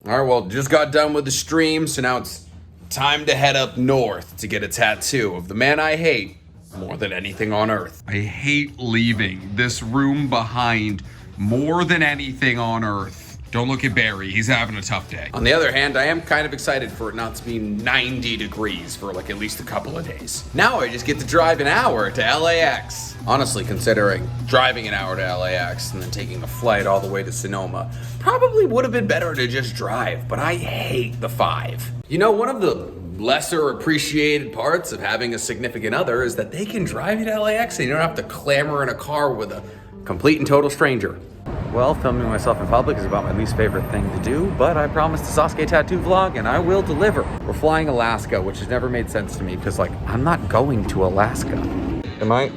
All right, well, just got done with the stream, so now it's time to head up north to get a tattoo of the man I hate more than anything on earth. I hate leaving this room behind more than anything on earth. Don't look at Barry, he's having a tough day. On the other hand, I am kind of excited for it not to be 90 degrees for like at least a couple of days. Now I just get to drive an hour to LAX. Honestly, considering driving an hour to LAX and then taking a flight all the way to Sonoma, probably would have been better to just drive, but I hate the 5. You know, one of the lesser appreciated parts of having a significant other is that they can drive you to LAX and you don't have to clamor in a car with a complete and total stranger. Well, filming myself in public is about my least favorite thing to do, but I promised a Sasuke tattoo vlog and I will deliver. We're flying Alaska, which has never made sense to me because, like, I'm not going to Alaska. Am I?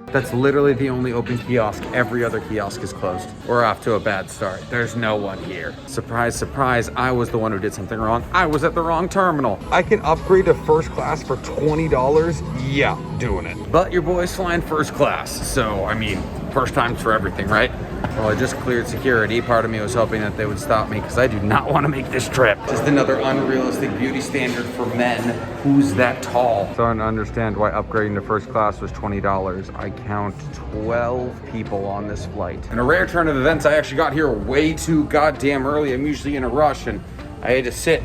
That's literally the only open kiosk. Every other kiosk is closed. We're off to a bad start. There's no one here. Surprise, surprise, I was the one who did something wrong. I was at the wrong terminal. I can upgrade to first class for $20? Yeah, doing it. But your boy's flying first class, so, I mean, first time's for everything, right? Well, I just cleared security. Part of me was hoping that they would stop me because I do not want to make this trip. Just another unrealistic beauty standard for men. Who's that tall? Starting to understand why upgrading to first class was $20. I count 12 people on this flight. In a rare turn of events, I actually got here way too goddamn early. I'm usually in a rush and I had to sit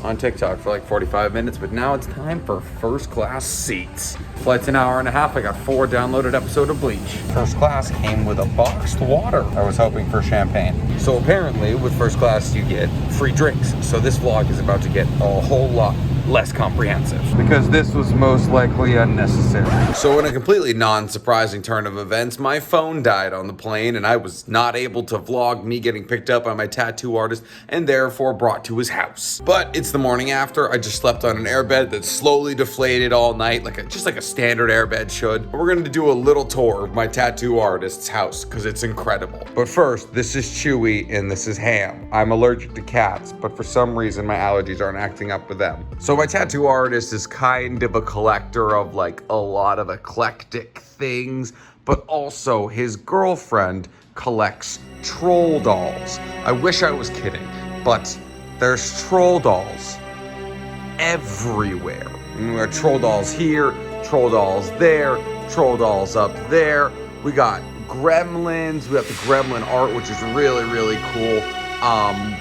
on TikTok for like 45 minutes, but now it's time for first class seats. Flight's an hour and a half. I got 4 downloaded episodes of Bleach. First class came with a boxed water. I was hoping for champagne. So apparently with first class you get free drinks. So this vlog is about to get a whole lot less comprehensive because this was most likely unnecessary. So in a completely non-surprising turn of events, my phone died on the plane and I was not able to vlog me getting picked up by my tattoo artist and therefore brought to his house. But it's the morning after. I just slept on an airbed that slowly deflated all night, just like a standard airbed should. And we're gonna do a little tour of my tattoo artist's house because it's incredible. But first, this is Chewy and this is Ham. I'm allergic to cats, but for some reason my allergies aren't acting up with them. So my tattoo artist is kind of a collector of like a lot of eclectic things, but also his girlfriend collects troll dolls. I wish I was kidding, but there's troll dolls everywhere. We got troll dolls here, troll dolls there, troll dolls up there. We got gremlins, we got the gremlin art, which is really, really cool.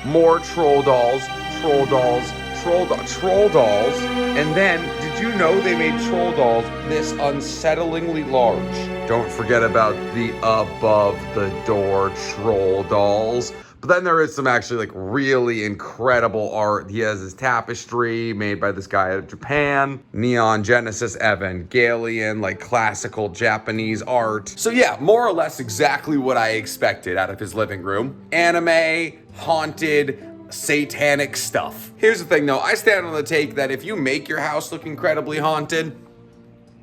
More troll dolls, troll dolls, troll dolls, and then did you know they made troll dolls this unsettlingly large? Don't forget about the above the door troll dolls. But then there is some actually like really incredible art. He has his tapestry made by this guy out of Japan, Neon Genesis Evangelion, like classical Japanese art. So yeah, more or less exactly what I expected out of his living room. Anime, haunted, satanic stuff. Here's the thing though, I stand on the take that if you make your house look incredibly haunted,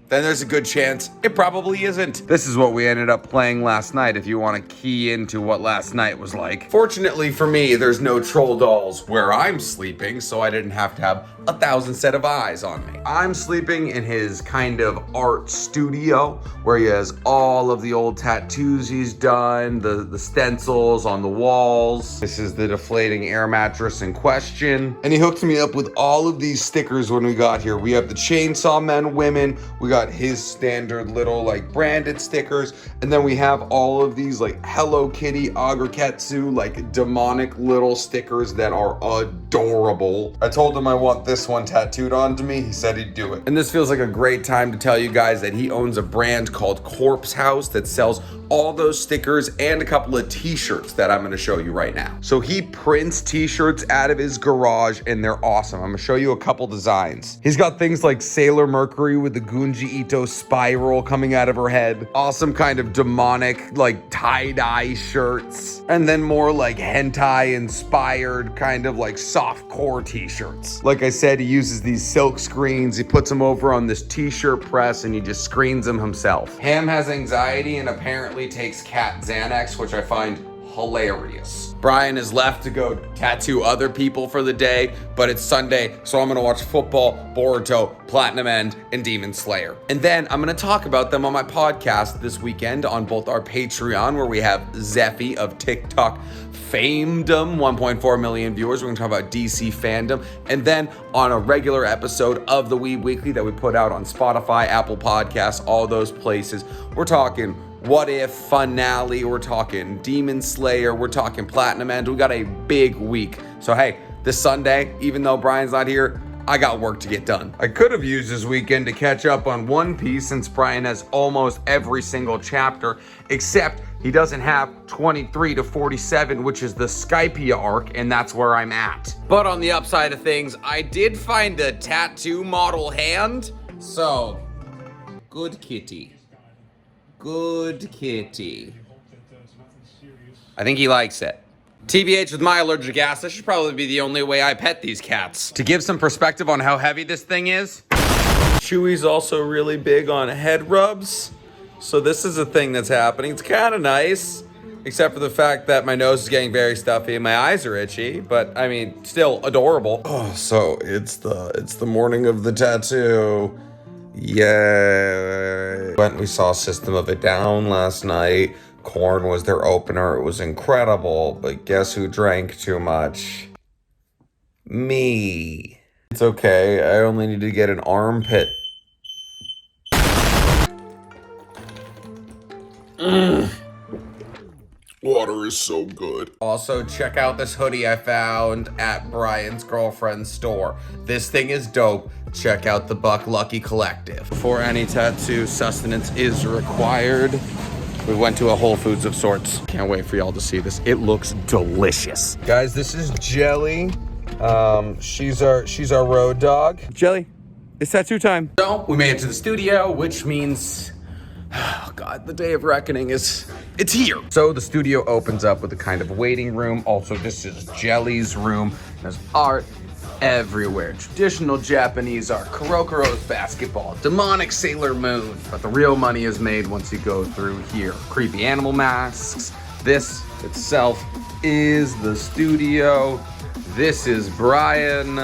then there's a good chance it probably isn't. This is what we ended up playing last night if you want to key into what last night was like. Fortunately for me, there's no troll dolls where I'm sleeping, so I didn't have to have 1,000 set of eyes on me. I'm sleeping in his kind of art studio where he has all of the old tattoos he's done, the stencils on the walls. This is the deflating air mattress in question. And he hooked me up with all of these stickers when we got here. We have the Chainsaw Men women, we got his standard little like branded stickers, and then we have all of these like Hello Kitty, Agaketsu, like demonic little stickers that are adorable. I told him I want this one tattooed onto me. He said he'd do it. And this feels like a great time to tell you guys that he owns a brand called Corpse House that sells all those stickers and a couple of t-shirts that I'm gonna show you right now. So he prints t-shirts out of his garage and they're awesome. I'm gonna show you a couple designs. He's got things like Sailor Mercury with the Gunji Ito spiral coming out of her head. Awesome kind of demonic like tie-dye shirts. And then more like hentai inspired kind of like softcore t-shirts. Like I said, he uses these silk screens. He puts them over on this t-shirt press and he just screens them himself. Ham has anxiety and apparently takes cat Xanax, which I find hilarious. Brian is left to go tattoo other people for the day, but it's Sunday, so I'm gonna watch football, Boruto, Platinum End, and Demon Slayer. And then I'm gonna talk about them on my podcast this weekend on both our Patreon, where we have Zeffy of TikTok Famedom, 1.4 million viewers. We're gonna talk about DC fandom. And then on a regular episode of the Weeb Weekly that we put out on Spotify, Apple Podcasts, all those places, we're talking What If finale, we're talking Demon Slayer, we're talking Platinum End. We got a big week. So hey, this Sunday, even though Brian's not here, I got work to get done. I could have used this weekend to catch up on One Piece since Brian has almost every single chapter, except he doesn't have 23 to 47, which is the Skypia arc, and that's where I'm at. But on the upside of things, I did find a tattoo model hand, so good kitty. Good kitty. I think he likes it. TBH, with my allergic ass, this should probably be the only way I pet these cats. To give some perspective on how heavy this thing is, Chewy's also really big on head rubs. So this is a thing that's happening. It's kind of nice, except for the fact that my nose is getting very stuffy and my eyes are itchy, but I mean, still adorable. Oh, so it's the morning of the tattoo. Yay. We saw System of a Down last night. Korn was their opener. It was incredible, but guess who drank too much? Me. It's okay. I only need to get an armpit. Water is so good. Also, check out this hoodie I found at Brian's girlfriend's store. This thing is dope. Check out the Buck Lucky Collective. Before any tattoo, sustenance is required. We went to a Whole Foods of sorts. Can't wait for y'all to see this. It looks delicious. Guys, this is Jelly. She's our road dog. Jelly, it's tattoo time. So we made it to the studio, which means, oh God, the day of reckoning it's here. So the studio opens up with a kind of waiting room. Also, this is Jelly's room. There's art everywhere. Traditional Japanese art, Kurokuro's basketball, demonic Sailor Moon. But the real money is made once you go through here. Creepy animal masks. This itself is the studio. This is Brian.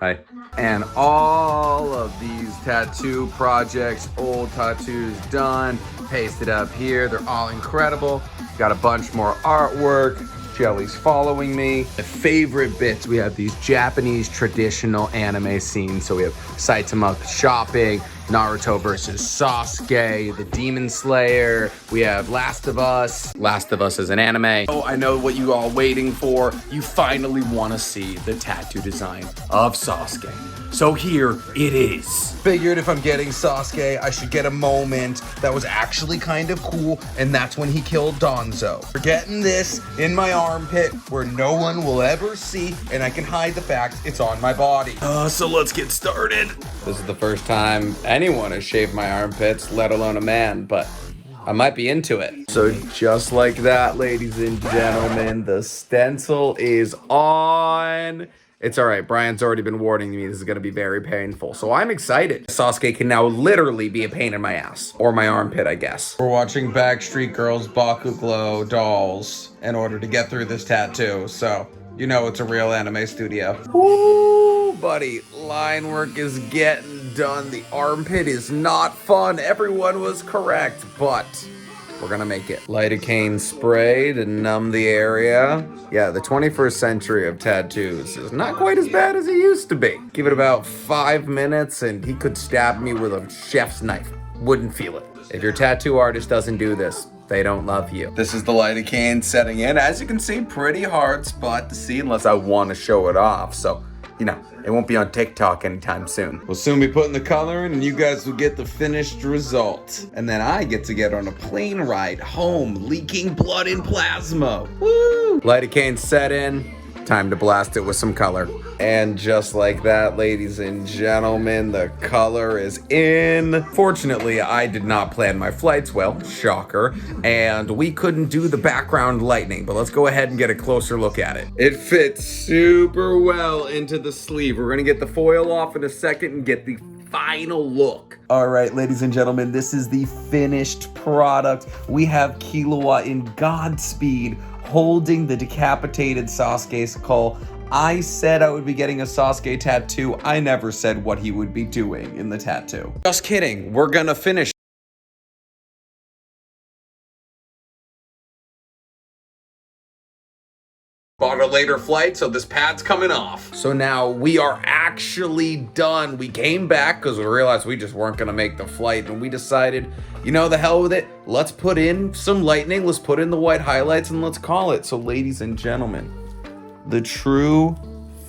Hi. And all of these tattoo projects, old tattoos done, pasted up here. They're all incredible. Got a bunch more artwork. Jelly's following me. My favorite bits, we have these Japanese traditional anime scenes. So we have Saitama shopping, Naruto versus Sasuke, the Demon Slayer. We have Last of Us. Last of Us is an anime. Oh, I know what you all waiting for. You finally want to see the tattoo design of Sasuke. So here it is. Figured if I'm getting Sasuke, I should get a moment that was actually kind of cool, and that's when he killed Danzo. We're getting this in my armpit where no one will ever see, and I can hide the fact it's on my body. So let's get started. This is the first time anyone has shaved my armpits, let alone a man, but I might be into it. So just like that, ladies and gentlemen, the stencil is on. It's all right. Brian's already been warning me this is going to be very painful, so I'm excited. Sasuke can now literally be a pain in my ass. Or my armpit, I guess. We're watching Backstreet Girls Bakuglow dolls in order to get through this tattoo, so you know it's a real anime studio. Woo, buddy. Line work is getting done. The armpit is not fun. Everyone was correct, but we're gonna make it. Lidocaine spray to numb the area. Yeah, the 21st century of tattoos is not quite as bad as it used to be. Give it about 5 minutes and he could stab me with a chef's knife. Wouldn't feel it. If your tattoo artist doesn't do this, they don't love you. This is the lidocaine setting in. As you can see, pretty hard spot to see unless I want to show it off. So, you know, it won't be on TikTok anytime soon. We'll soon be putting the color in and you guys will get the finished result. And then I get to get on a plane ride home, leaking blood and plasma. Woo! Lidocaine set in. Time to blast it with some color. And just like that, ladies and gentlemen, the color is in. Fortunately, I did not plan my flights well, shocker, and we couldn't do the background lighting, but let's go ahead and get a closer look at it. It fits super well into the sleeve. We're gonna get the foil off in a second and get the final look. All right, ladies and gentlemen, this is the finished product. We have Killua in Godspeed holding the decapitated Sasuke skull. I said I would be getting a Sasuke tattoo. I never said what he would be doing in the tattoo. Just kidding. We're gonna finish on a later flight, so this pad's coming off. So now we are actually done. We came back because we realized we just weren't gonna make the flight, and we decided, you know, the hell with it. Let's put in some lightning, let's put in the white highlights, and let's call it. So ladies and gentlemen, the true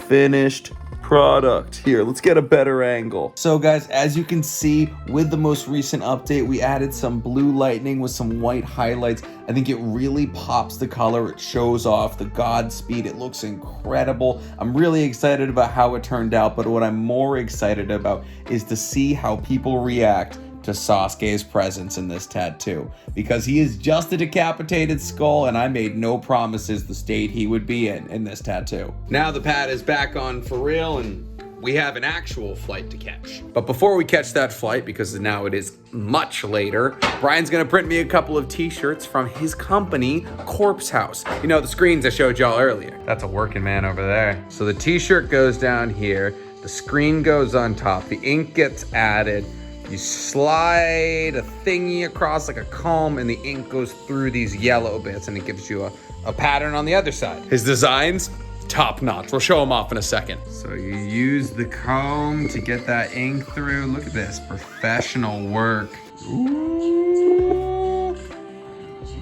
finished product. Here, let's get a better angle. So guys, as you can see, with the most recent update, we added some blue lightning with some white highlights. I think it really pops the color. It shows off the Godspeed. It looks incredible. I'm really excited about how it turned out, but what I'm more excited about is to see how people react to Sasuke's presence in this tattoo, because he is just a decapitated skull, and I made no promises the state he would be in this tattoo. Now the pad is back on for real, and we have an actual flight to catch. But before we catch that flight, because now it is much later, Brian's gonna print me a couple of t-shirts from his company, Corpse House. You know, the screens I showed y'all earlier. That's a working man over there. So the t-shirt goes down here, the screen goes on top, the ink gets added, you slide a thingy across like a comb, and the ink goes through these yellow bits, and it gives you a pattern on the other side. His designs, top notch. We'll show them off in a second. So you use the comb to get that ink through. Look at this, professional work. Ooh,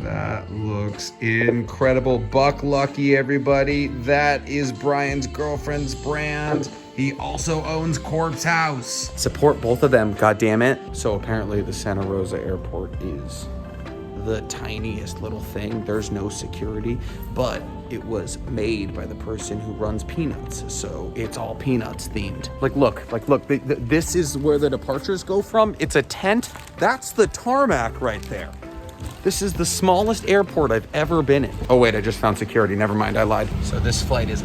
that looks incredible. Buck Lucky, everybody. That is Brian's girlfriend's brand. He also owns Corpse House. Support both of them, goddammit. So apparently the Santa Rosa airport is the tiniest little thing. There's no security, but it was made by the person who runs Peanuts, so it's all Peanuts themed. Look, this is where the departures go from. It's a tent. That's the tarmac right there. This is the smallest airport I've ever been in. Oh wait, I just found security. Never mind, I lied. So this flight is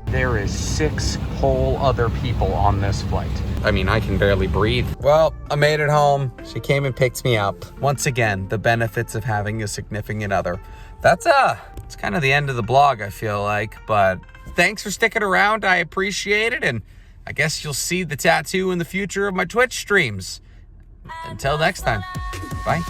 There is 6 whole other people on this flight. I mean, I can barely breathe. Well, I made it home. She came and picked me up. Once again, the benefits of having a significant other. That's it's kind of the end of the blog, I feel like, but thanks for sticking around. I appreciate it, and I guess you'll see the tattoo in the future of my Twitch streams. Until next time, bye.